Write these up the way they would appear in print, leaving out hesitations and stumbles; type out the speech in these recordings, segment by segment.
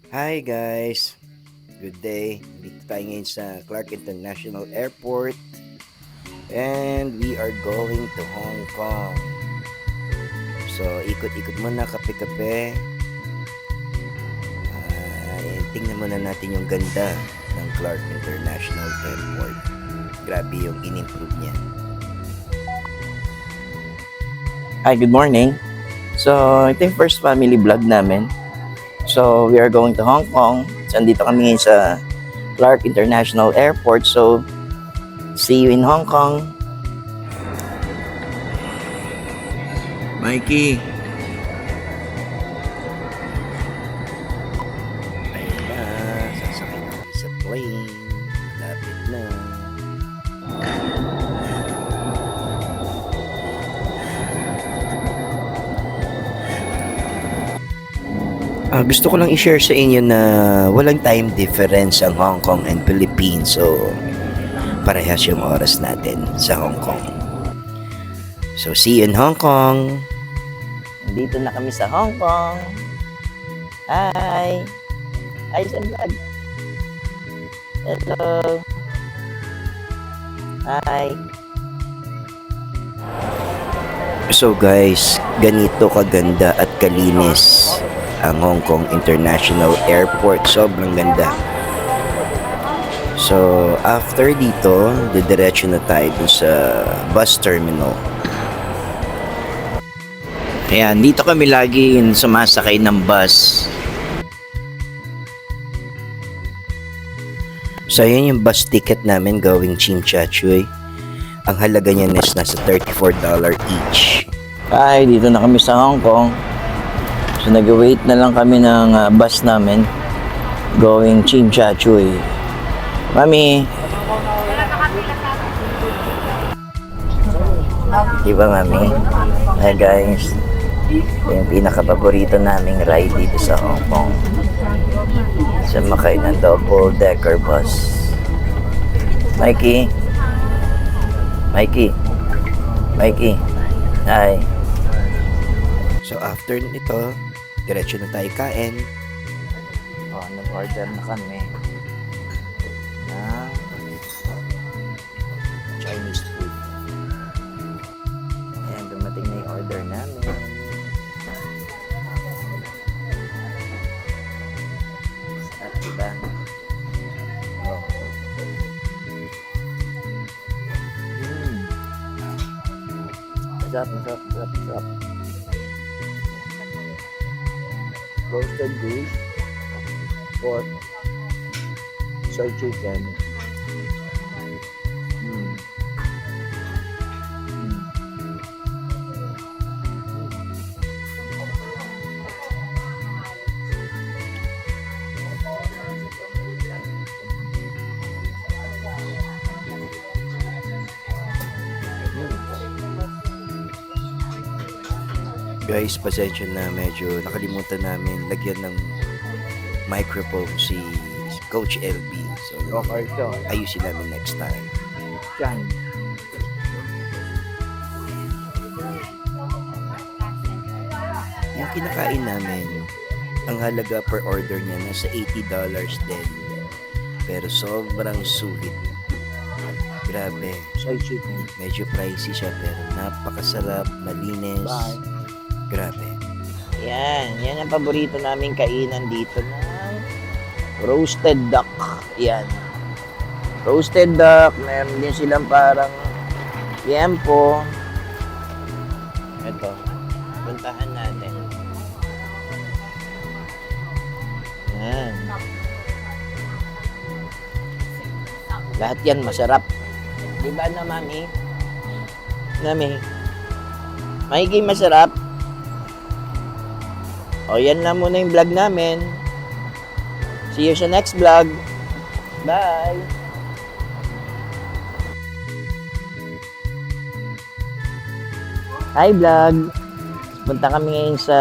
Hi guys! Good day. Dito tayo ngayon sa Clark International Airport and we are going to Hong Kong. So, ikot-ikot muna, kape-kape. Tingnan muna natin yung ganda ng Clark International Airport. Grabe yung in-improve niya. Hi, good morning. So, ito yung first family vlog namin. So, we are going to Hong Kong. So, andito kami ngayon sa Clark International Airport. So, see you in Hong Kong. Mikey. Ayun na. Sasakay kami sa plane. Lapit na. Gusto ko lang i-share sa inyo na walang time difference ang Hong Kong and Philippines. So, parehas yung oras natin sa Hong Kong. So, see you in Hong Kong. Dito na kami sa Hong Kong. Hi! Hi sa vlog. Hello! Hi! So guys, ganito kaganda at kalinis ang Hong Kong International Airport. Sobrang ganda. So, after dito, didiretso na tayo dun sa bus terminal. Ayan, dito kami lagi sumasakay ng bus. So, ayan yung bus ticket namin going Tsim Sha Tsui. Ang halaga niya is nasa $34 each. Ay, dito na kami sa Hong Kong. So, nag-wait na lang kami ng bus namin going Tsim Sha Tsui. Mami! Diba, Mami? Hi, guys. Ito yung pinaka-paborito naming ride dito sa Hong Kong. Sumakay ng double-decker bus. Mikey? Mikey? Mikey? Hi. So, after nito, diretso na tayo kain. Nag-order na kami na Chinese food. Ayan, dumating na yung order namin. At diba? Oh. Masarap. Roasted goose, pork, soy chicken. Guys, pasensya na, medyo nakalimutan namin lagyan ng microphone si Coach LB. So, Okay, so, ayusin namin next time. yan. Yung kinakain namin, ang halaga per order niya nasa $80 din. Pero sobrang sulit. Grabe. Soy chicken. Medyo pricey siya pero napakasarap, malinis. Bye. Grabe. Yan ang paborito naming kainan dito ng roasted duck. Yan. Roasted duck, meron din silang parang tiempo. Ito, puntahan natin. Yan. Lahat yan masarap. Diba na, Mami? Mami? Maigi masarap. O, yan lang muna yung vlog namin. See you sa next vlog. Bye! Hi vlog! Punta kami ngayon sa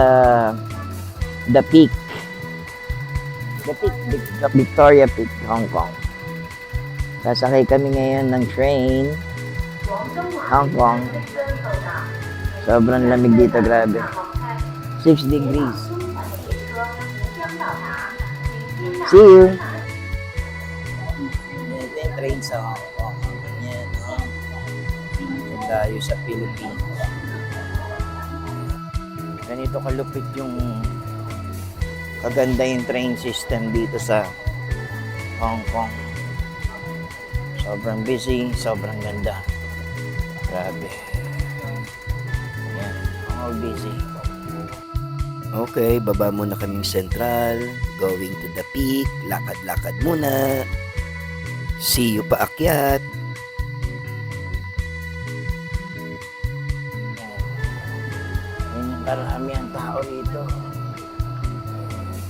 The Peak. The Peak, Victoria Peak, Hong Kong. Sasakay kami ngayon ng train. Hong Kong. Sobrang lamig dito, grabe. 6 degrees. See you! Ito yung train sa Hong Kong. Ganyan, no? Yung layo sa Philippines. Ganito kalupit yung kaganda yung train system dito sa Hong Kong. Sobrang busy, sobrang ganda. Grabe. Yan, all busy. Okay, baba muna kaming Central, going to the peak, lakad-lakad muna. See you paakyat. Yan yung karami ang tao dito.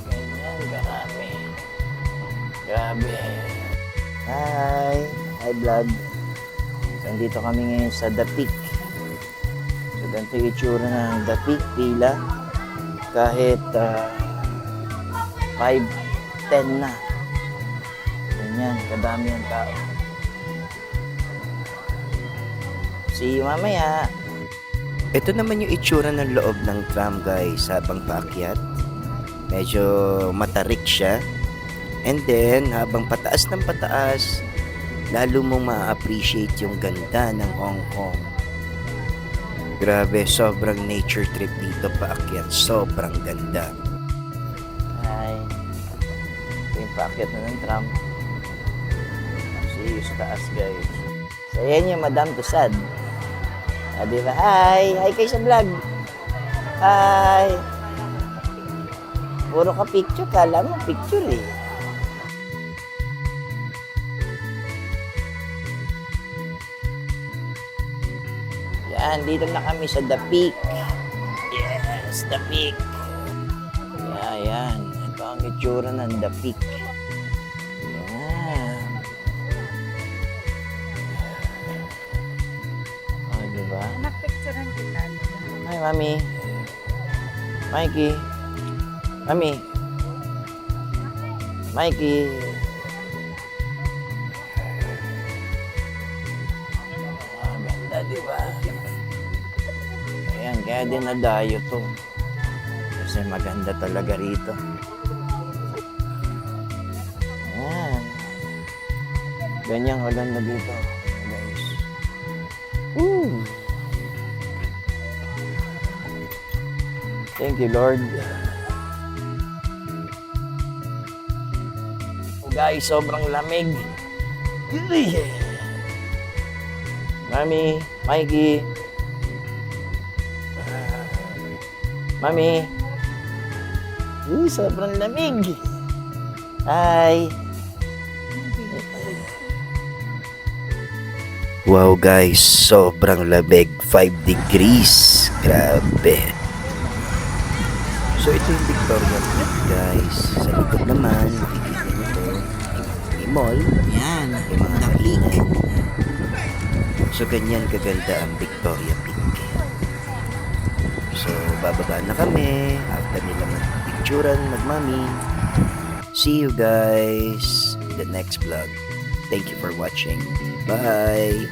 Ganyan, karami. Grabe. Hi! Hi, vlog. So, andito kami ngayon sa The Peak. So, ganito yung itsura ng The Peak, pila. Kahit 5:10 na. Ganyan, kadami ang tao. See you mamaya. Ito naman yung itsura ng loob ng tram guys habang paakyat. Medyo matarik siya. And then, habang pataas ng pataas, lalo mong ma-appreciate yung ganda ng Hong Kong. Grabe, sobrang nature trip dito paakyat. Sobrang ganda. Hi. Ito yung paakyat na ng tram. See you sa taas, guys. So, yan yung Madame Tussad. Diba? Hi! Hi kayo sa vlog. Hi! Puro ka picture. Kala mo picture eh. Yan, dito na kami sa The Peak. Yes, The Peak. Yan. Ito ang itsura ng The Peak. Yan. Oh, diba? Napicturean kita. Hi, Mami. Mikey. Mami. Mikey. Ganda, di ba? Ayan, kaya din nadayo to. Kasi maganda talaga rito. Ayan. Ganyang maganda dito, guys. Woo! Thank you, Lord. Guys, sobrang lamig. Mami, Mikey. Mami. Sobrang lamig. Hi. Wow guys, sobrang lamig. 5 degrees. Grabe. So ito yung Victoria Peak guys. Sa likod naman, makikita nyo to. May mall. Yan, May mga kainan. So ganyan kaganda ang Victoria Peak. So bababa na kami. After nila magpicturan, magmami. See you guys in the next vlog. Thank you for watching. Bye!